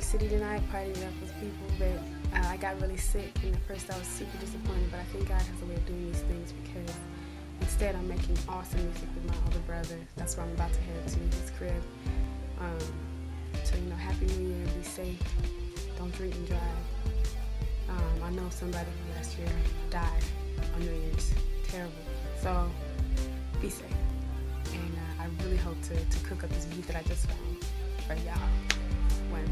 City tonight, partied up with people, but I got really sick, and at first I was super disappointed, but I think God has a way of doing these things because instead I'm making awesome music with my older brother. That's where I'm about to head to, his crib. So, Happy New Year, be safe, don't drink and drive. I know somebody last year died on New Year's, terrible, so be safe. And I really hope to cook up this beat that I just found for y'all when.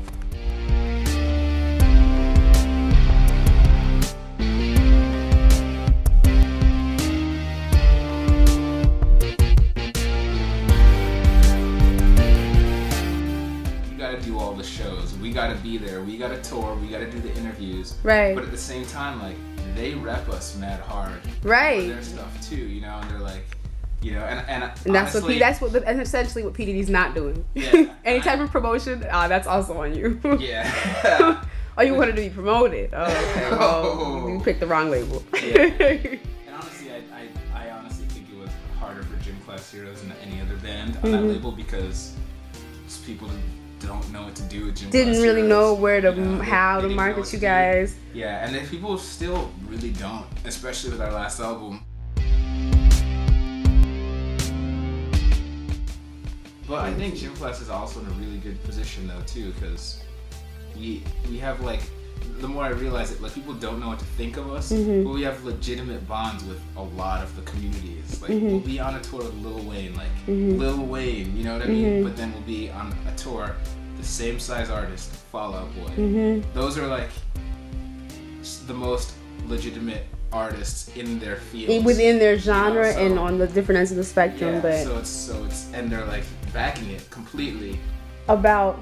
Do all the shows, we gotta be there, we gotta tour, we gotta do the interviews, right? But at the same time, like, they rep us mad hard, right? For their stuff too, and they're like, and that's honestly, and essentially what PDD's not doing. Yeah, Any type of promotion, that's also on you. Yeah. Oh, you wanted to be promoted? Oh, okay. Well, you picked the wrong label. Yeah. And honestly, I honestly think it was harder for Gym Class Heroes than any other band on that label because people don't know what to do with Gym Class Didn't really Heroes. know where to how to market you guys. Yeah, and then people still really don't, especially with our last album. But I think Gym Class is also in a really good position though too, because we have like, the more I realize it, like, people don't know what to think of us, but we have legitimate bonds with a lot of the communities. Like, we'll be on a tour with Lil Wayne, like, Lil Wayne, you know what I mean? But then we'll be on a tour, the same size artist, Fall Out Boy. Those are like the most legitimate artists in their field. Within their genre, and on the different ends of the spectrum, yeah, but so it's and they're like backing it completely. About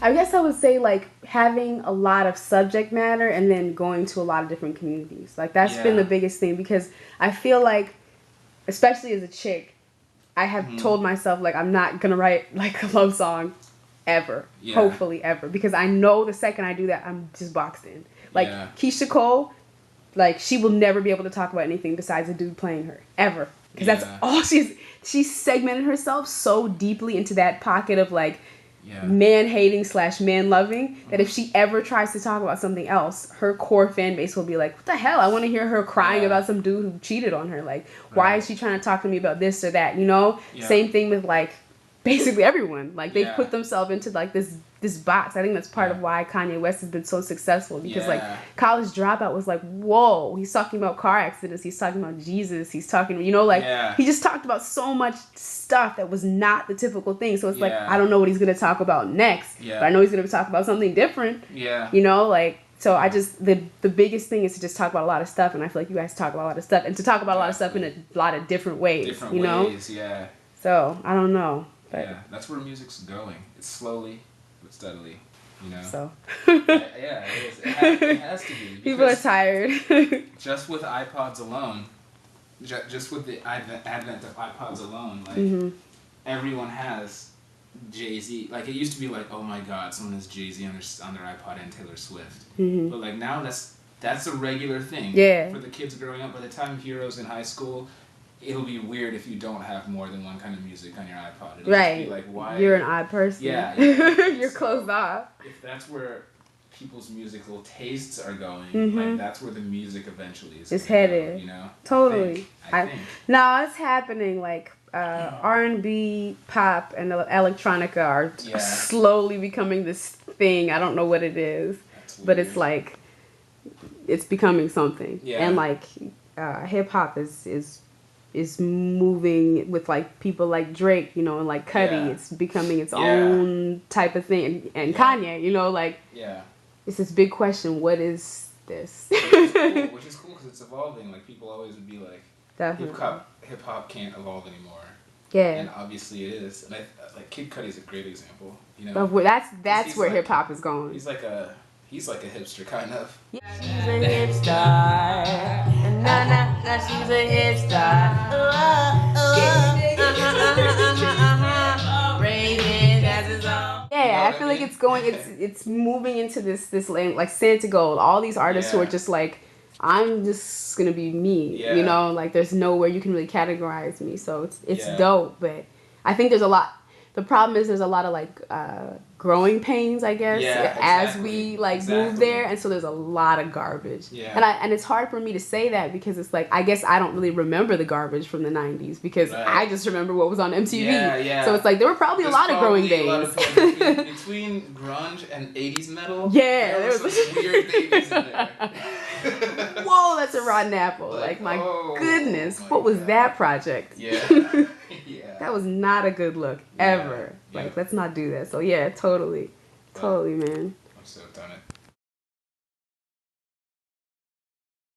I guess I would say like having a lot of subject matter and then going to a lot of different communities. Like that's been the biggest thing, because I feel like, especially as a chick, I have told myself like I'm not gonna write like a love song ever, hopefully ever, because I know the second I do that I'm just boxed in. Like Keisha Cole, like she will never be able to talk about anything besides a dude playing her ever, because that's all she's segmented herself so deeply into that pocket of like man hating / man loving that if she ever tries to talk about something else, her core fan base will be like, what the hell, I want to hear her crying about some dude who cheated on her. Like, why is she trying to talk to me about this or that, Same thing with like basically everyone. Like they put themselves into like this box. I think that's part of why Kanye West has been so successful, because like College Dropout was like, whoa, he's talking about car accidents, he's talking about Jesus, he's talking, he just talked about so much stuff that was not the typical thing. So it's like, I don't know what he's gonna talk about next, but I know he's gonna talk about something different. So I just, the biggest thing is to just talk about a lot of stuff, and I feel like you guys talk about a lot of stuff, and to talk about a lot of stuff in a lot of different ways, So I don't know. But that's where music's going. It's slowly but steadily, So it is. It has to be. People are tired. Just with iPods alone, just with the advent of iPods alone, like everyone has Jay-Z. Like it used to be like, oh my God, someone has Jay-Z on their iPod and Taylor Swift. But like now that's a regular thing. For the kids growing up. By the time Heroes in high school, it'll be weird if you don't have more than one kind of music on your iPod. It'll just be like, why? You're an odd person. You're closed off. If that's where people's musical tastes are going, like that's where the music eventually is headed. Go, Totally. I think. No, it's happening. Like R&B, pop, and electronica are slowly becoming this thing. I don't know what it is, but it's like it's becoming something. And like hip hop is moving with like people like Drake, and like Cudi. It's becoming its own type of thing, and Kanye, like it's this big question. What is this? Which is cool because it's evolving. Like people always would be like, hip hop can't evolve anymore. And obviously it is. And like Kid Cudi is a great example. That's where hip hop is going. He's like a hipster kind of. She's a hipster, and now she's a hipster. I feel like it's going. It's moving into this lane, like Santa Gold. All these artists who are just like, I'm just gonna be me. Like there's nowhere you can really categorize me. So it's dope, but I think there's a lot The problem is there's a lot of like growing pains, I guess, as we like move there, and so there's a lot of garbage. Yeah. And it's hard for me to say that because it's like I guess I don't really remember the garbage from the 90s because I just remember what was on MTV. Yeah. So it's like there were probably a lot of growing pains. Between grunge and 80s metal. Yeah, there was some weird babies in there. Whoa, that's a rotten apple. Like my goodness, what was that project? Yeah. That was not a good look ever. Like let's not do that. So yeah, totally, man. I'm stoked on it.